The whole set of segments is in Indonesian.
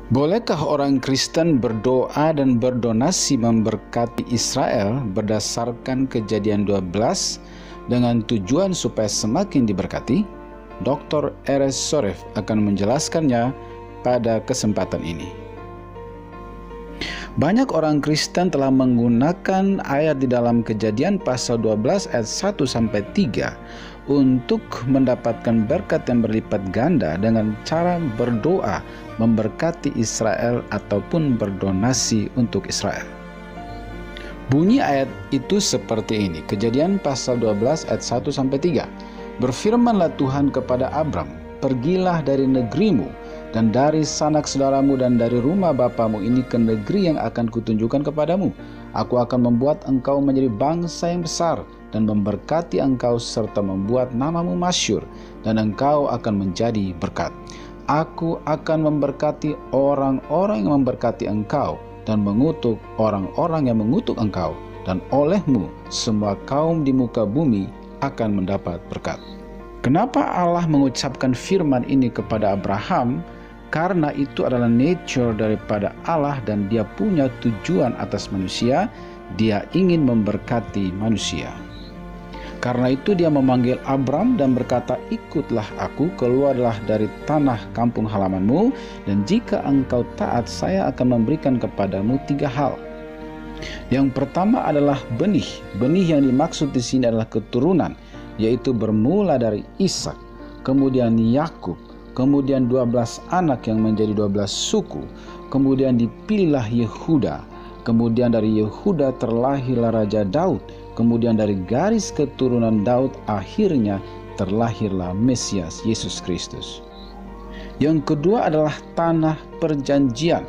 Bolehkah orang Kristen berdoa dan berdonasi memberkati Israel berdasarkan Kejadian 12 dengan tujuan supaya semakin diberkati? Dr. R.S. Soref akan menjelaskannya pada kesempatan ini. Banyak orang Kristen telah menggunakan ayat di dalam Kejadian pasal 12 ayat 1-3 untuk mendapatkan berkat yang berlipat ganda dengan cara berdoa memberkati Israel ataupun berdonasi untuk Israel. Bunyi ayat itu seperti ini. Kejadian pasal 12 ayat 1-3. Berfirmanlah Tuhan kepada Abram, "Pergilah dari negerimu dan dari sanak saudaramu dan dari rumah bapamu ini ke negeri yang akan kutunjukkan kepadamu. Aku akan membuat engkau menjadi bangsa yang besar dan memberkati engkau serta membuat namamu masyhur, dan engkau akan menjadi berkat. Aku akan memberkati orang-orang yang memberkati engkau dan mengutuk orang-orang yang mengutuk engkau, dan olehmu semua kaum di muka bumi akan mendapat berkat." Kenapa Allah mengucapkan firman ini kepada Abraham? Karena itu adalah nature daripada Allah dan dia punya tujuan atas manusia. Dia ingin memberkati manusia. Karena itu dia memanggil Abram dan berkata, "Ikutlah aku, keluarlah dari tanah kampung halamanmu, dan jika engkau taat, saya akan memberikan kepadamu 3 hal. Yang pertama adalah benih. Benih yang dimaksud di sini adalah keturunan, yaitu bermula dari Ishak, kemudian Yakub, kemudian 12 anak yang menjadi 12 suku, kemudian dipilihlah Yehuda, kemudian dari Yehuda terlahirlah Raja Daud, kemudian dari garis keturunan Daud akhirnya terlahirlah Mesias Yesus Kristus." Yang kedua adalah tanah perjanjian.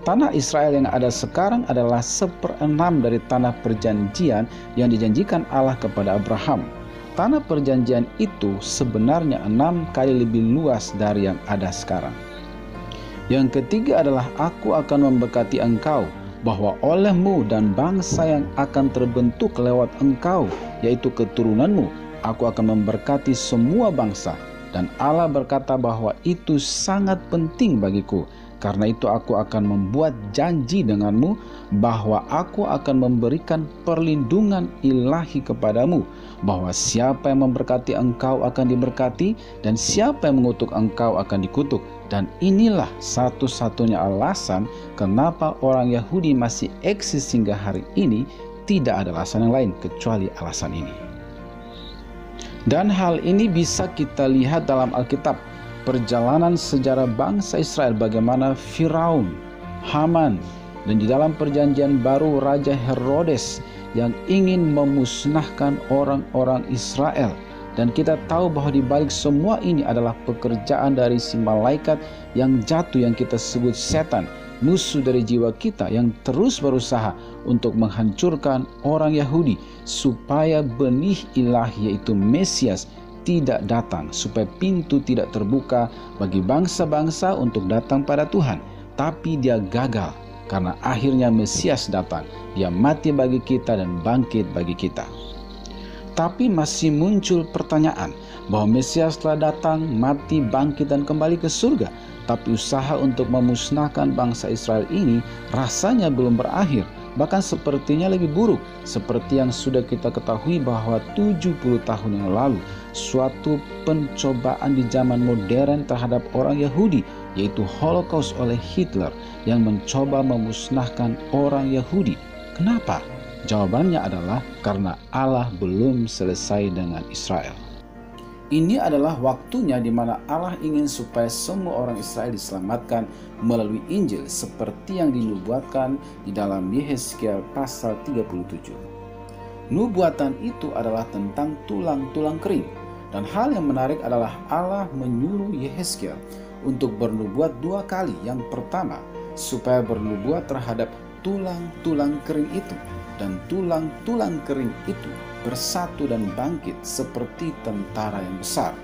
Tanah Israel yang ada sekarang adalah 1/6 dari tanah perjanjian yang dijanjikan Allah kepada Abraham. Tanah perjanjian itu sebenarnya 6 kali lebih luas dari yang ada sekarang. Yang ketiga adalah aku akan memberkati engkau, bahwa olehmu dan bangsa yang akan terbentuk lewat engkau, yaitu keturunanmu, aku akan memberkati semua bangsa. Dan Allah berkata bahwa itu sangat penting bagiku. Karena itu aku akan membuat janji denganmu bahwa aku akan memberikan perlindungan ilahi kepadamu, bahwa siapa yang memberkati engkau akan diberkati dan siapa yang mengutuk engkau akan dikutuk. Dan inilah satu-satunya alasan kenapa orang Yahudi masih eksis hingga hari ini. Tidak ada alasan yang lain kecuali alasan ini. Dan hal ini bisa kita lihat dalam Alkitab. Perjalanan sejarah bangsa Israel, bagaimana Firaun, Haman, dan di dalam perjanjian baru Raja Herodes yang ingin memusnahkan orang-orang Israel. Dan kita tahu bahwa di balik semua ini adalah pekerjaan dari si malaikat yang jatuh, yang kita sebut setan, musuh dari jiwa kita, yang terus berusaha untuk menghancurkan orang Yahudi supaya benih ilahi yaitu Mesias tidak datang, supaya pintu tidak terbuka bagi bangsa-bangsa untuk datang pada Tuhan. Tapi dia gagal karena akhirnya Mesias datang. Dia mati bagi kita dan bangkit bagi kita. Tapi masih muncul pertanyaan bahwa Mesias telah datang, mati, bangkit, dan kembali ke surga. Tapi usaha untuk memusnahkan bangsa Israel ini rasanya belum berakhir. Bahkan sepertinya lebih buruk, seperti yang sudah kita ketahui bahwa 70 tahun yang lalu suatu pencobaan di zaman modern terhadap orang Yahudi, yaitu Holocaust oleh Hitler yang mencoba memusnahkan orang Yahudi. Kenapa? Jawabannya adalah karena Allah belum selesai dengan Israel. Ini adalah waktunya di mana Allah ingin supaya semua orang Israel diselamatkan melalui Injil seperti yang dinubuatkan di dalam Yehezkiel pasal 37. Nubuatan itu adalah tentang tulang-tulang kering. Dan hal yang menarik adalah Allah menyuruh Yehezkiel untuk bernubuat 2 kali. Yang pertama, supaya bernubuat terhadap tulang-tulang kering itu. Dan tulang-tulang kering itu bersatu dan bangkit seperti tentara yang besar.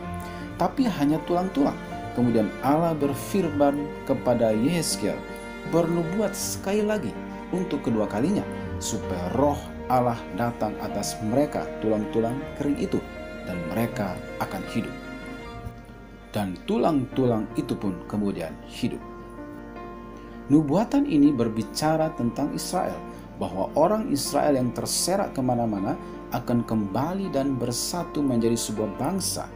Tapi hanya tulang-tulang. Kemudian Allah berfirman kepada Yehezkiel, bernubuat sekali lagi untuk kedua kalinya, supaya roh Allah datang atas mereka, tulang-tulang kering itu, dan mereka akan hidup. Dan tulang-tulang itu pun kemudian hidup. Nubuatan ini berbicara tentang Israel, bahwa orang Israel yang terserak kemana-mana akan kembali dan bersatu menjadi sebuah bangsa.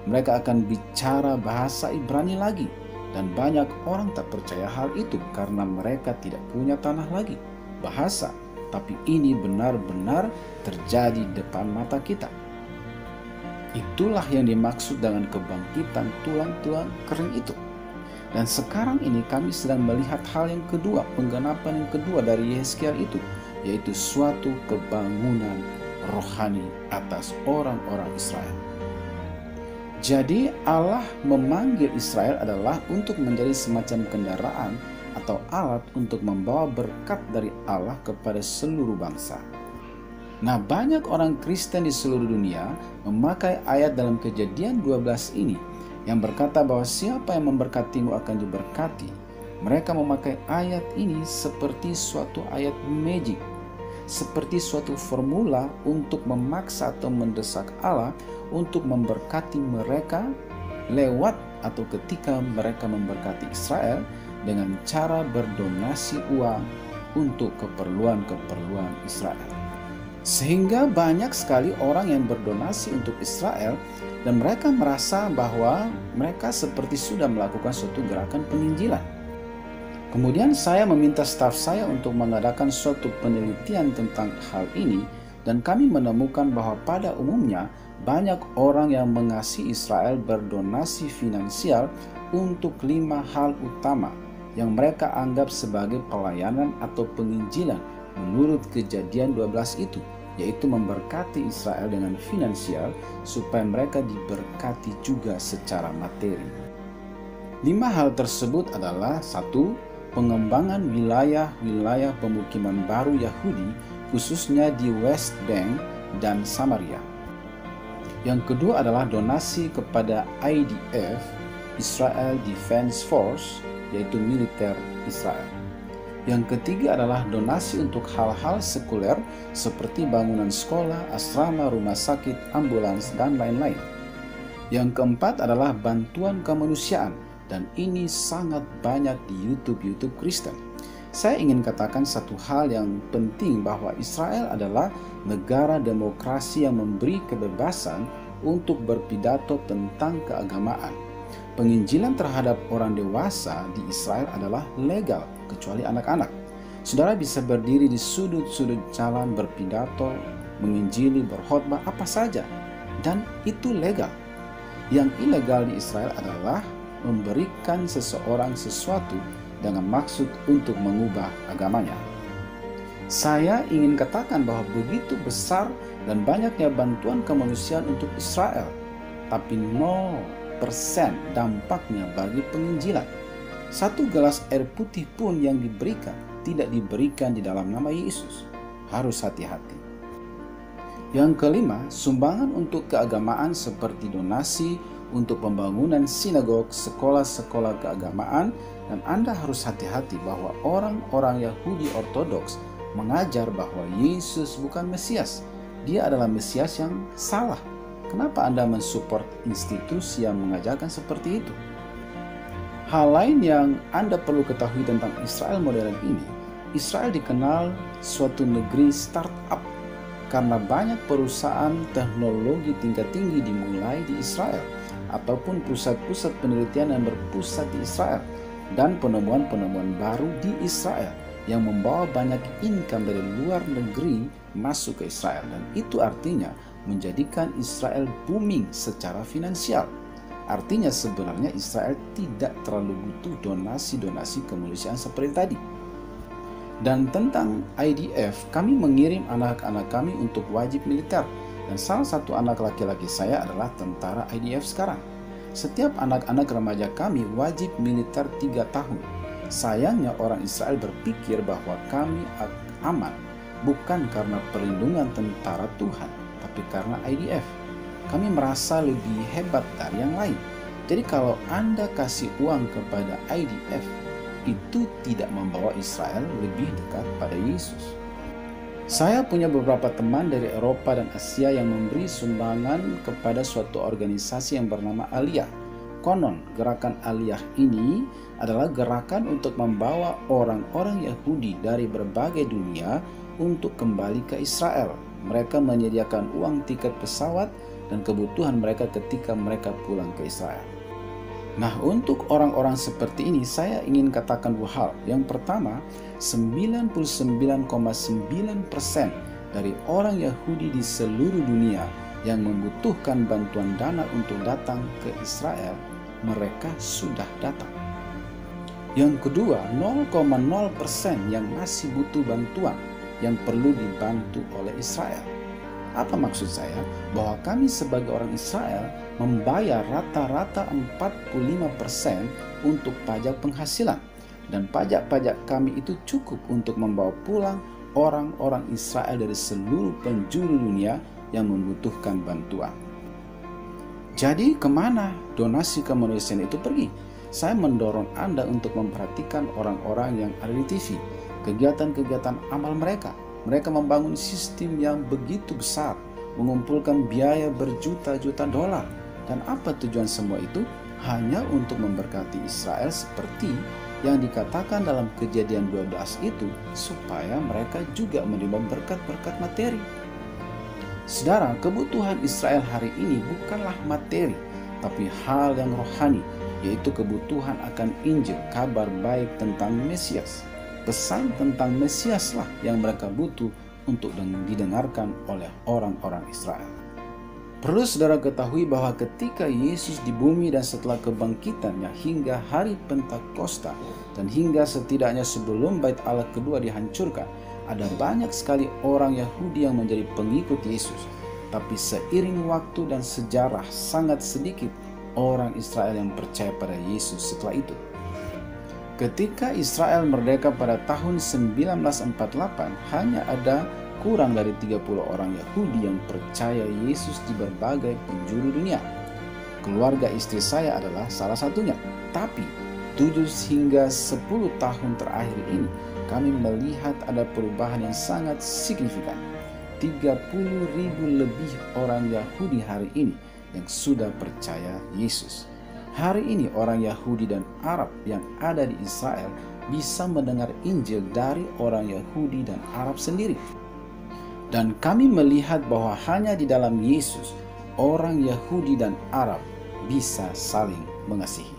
Mereka akan bicara bahasa Ibrani lagi, dan banyak orang tak percaya hal itu karena mereka tidak punya tanah lagi, bahasa. Tapi ini benar-benar terjadi depan mata kita. Itulah yang dimaksud dengan kebangkitan tulang-tulang kering itu. Dan sekarang ini kami sedang melihat hal yang kedua, penggenapan yang kedua dari Yehezkiel itu, yaitu suatu kebangunan rohani atas orang-orang Israel. Jadi Allah memanggil Israel adalah untuk menjadi semacam kendaraan atau alat untuk membawa berkat dari Allah kepada seluruh bangsa. Nah, banyak orang Kristen di seluruh dunia memakai ayat dalam Kejadian 12 ini yang berkata bahwa siapa yang memberkatimu akan diberkati. Mereka memakai ayat ini seperti suatu ayat magic, seperti suatu formula untuk memaksa atau mendesak Allah untuk memberkati mereka lewat atau ketika mereka memberkati Israel dengan cara berdonasi uang untuk keperluan-keperluan Israel. Sehingga banyak sekali orang yang berdonasi untuk Israel dan mereka merasa bahwa mereka seperti sudah melakukan suatu gerakan penginjilan. Kemudian saya meminta staf saya untuk mengadakan suatu penelitian tentang hal ini dan kami menemukan bahwa pada umumnya banyak orang yang mengasihi Israel berdonasi finansial untuk 5 hal utama yang mereka anggap sebagai pelayanan atau penginjilan menurut Kejadian 12 itu, yaitu memberkati Israel dengan finansial supaya mereka diberkati juga secara materi. 5 hal tersebut adalah: 1. Pengembangan wilayah-wilayah pemukiman baru Yahudi khususnya di West Bank dan Samaria. Yang kedua adalah donasi kepada IDF, Israel Defense Force, yaitu militer Israel. Yang ketiga adalah donasi untuk hal-hal sekuler seperti bangunan sekolah, asrama, rumah sakit, ambulans, dan lain-lain. Yang keempat adalah bantuan kemanusiaan, dan ini sangat banyak di YouTube Kristen. Saya ingin katakan satu hal yang penting, bahwa Israel adalah negara demokrasi yang memberi kebebasan untuk berpidato tentang keagamaan. Penginjilan terhadap orang dewasa di Israel adalah legal, kecuali anak-anak. Saudara bisa berdiri di sudut-sudut jalan berpidato, menginjili, berkhotbah, apa saja, dan itu legal. Yang ilegal di Israel adalah memberikan seseorang sesuatu dengan maksud untuk mengubah agamanya. Saya ingin katakan bahwa begitu besar dan banyaknya bantuan kemanusiaan untuk Israel, tapi 0% dampaknya bagi penginjilan. 1 gelas air putih pun yang diberikan tidak diberikan di dalam nama Yesus. Harus hati-hati. Yang kelima, sumbangan untuk keagamaan seperti donasi untuk pembangunan sinagog, sekolah-sekolah keagamaan, dan Anda harus hati-hati bahwa orang-orang Yahudi Ortodoks mengajar bahwa Yesus bukan Mesias. Dia adalah Mesias yang salah. Kenapa Anda mensupport institusi yang mengajarkan seperti itu? Hal lain yang Anda perlu ketahui tentang Israel modern ini, Israel dikenal suatu negeri startup karena banyak perusahaan teknologi tingkat tinggi dimulai di Israel, ataupun pusat-pusat penelitian yang berpusat di Israel, dan penemuan-penemuan baru di Israel yang membawa banyak income dari luar negeri masuk ke Israel, dan itu artinya menjadikan Israel booming secara finansial. Artinya sebenarnya Israel tidak terlalu butuh donasi-donasi kemanusiaan seperti tadi. Dan tentang IDF, kami mengirim anak-anak kami untuk wajib militer, dan salah satu anak laki-laki saya adalah tentara IDF sekarang. Setiap anak-anak remaja kami wajib militer 3 tahun. Sayangnya orang Israel berpikir bahwa kami aman bukan karena perlindungan tentara Tuhan, tapi karena IDF. Kami merasa lebih hebat dari yang lain. Jadi kalau Anda kasih uang kepada IDF, itu tidak membawa Israel lebih dekat pada Yesus. Saya punya beberapa teman dari Eropa dan Asia yang memberi sumbangan kepada suatu organisasi yang bernama Aliyah, Konon, gerakan Aliyah ini adalah gerakan untuk membawa orang-orang Yahudi dari berbagai dunia untuk kembali ke Israel. Mereka menyediakan uang tiket pesawat dan kebutuhan mereka ketika mereka pulang ke Israel. Nah, untuk orang-orang seperti ini saya ingin katakan dua hal. Yang pertama, 99,9% dari orang Yahudi di seluruh dunia yang membutuhkan bantuan dana untuk datang ke Israel, mereka sudah datang. Yang kedua, 0,0% yang masih butuh bantuan yang perlu dibantu oleh Israel. Apa maksud saya? Bahwa kami sebagai orang Israel membayar rata-rata 45% untuk pajak penghasilan. Dan pajak-pajak kami itu cukup untuk membawa pulang orang-orang Israel dari seluruh penjuru dunia yang membutuhkan bantuan. Jadi kemana donasi kemanusiaan itu pergi? Saya mendorong Anda untuk memperhatikan orang-orang yang ada di TV, kegiatan-kegiatan amal mereka. Mereka membangun sistem yang begitu besar, mengumpulkan biaya berjuta-juta dolar. Dan apa tujuan semua itu? Hanya untuk memberkati Israel seperti yang dikatakan dalam Kejadian 12 itu, supaya mereka juga menerima berkat-berkat materi. Saudara, kebutuhan Israel hari ini bukanlah materi, tapi hal yang rohani, yaitu kebutuhan akan Injil, kabar baik tentang Mesias. Pesan tentang Mesiaslah yang mereka butuh untuk didengarkan oleh orang-orang Israel. Perlu saudara ketahui bahwa ketika Yesus di bumi dan setelah kebangkitannya hingga hari Pentakosta dan hingga setidaknya sebelum Bait Allah kedua dihancurkan, ada banyak sekali orang Yahudi yang menjadi pengikut Yesus. Tapi seiring waktu dan sejarah, sangat sedikit orang Israel yang percaya pada Yesus setelah itu. Ketika Israel merdeka pada tahun 1948, hanya ada kurang dari 30 orang Yahudi yang percaya Yesus di berbagai penjuru dunia. Keluarga istri saya adalah salah satunya. Tapi 7 hingga 10 tahun terakhir ini, kami melihat ada perubahan yang sangat signifikan. 30.000 lebih orang Yahudi hari ini yang sudah percaya Yesus. Hari ini orang Yahudi dan Arab yang ada di Israel bisa mendengar Injil dari orang Yahudi dan Arab sendiri. Dan kami melihat bahwa hanya di dalam Yesus, orang Yahudi dan Arab bisa saling mengasihi.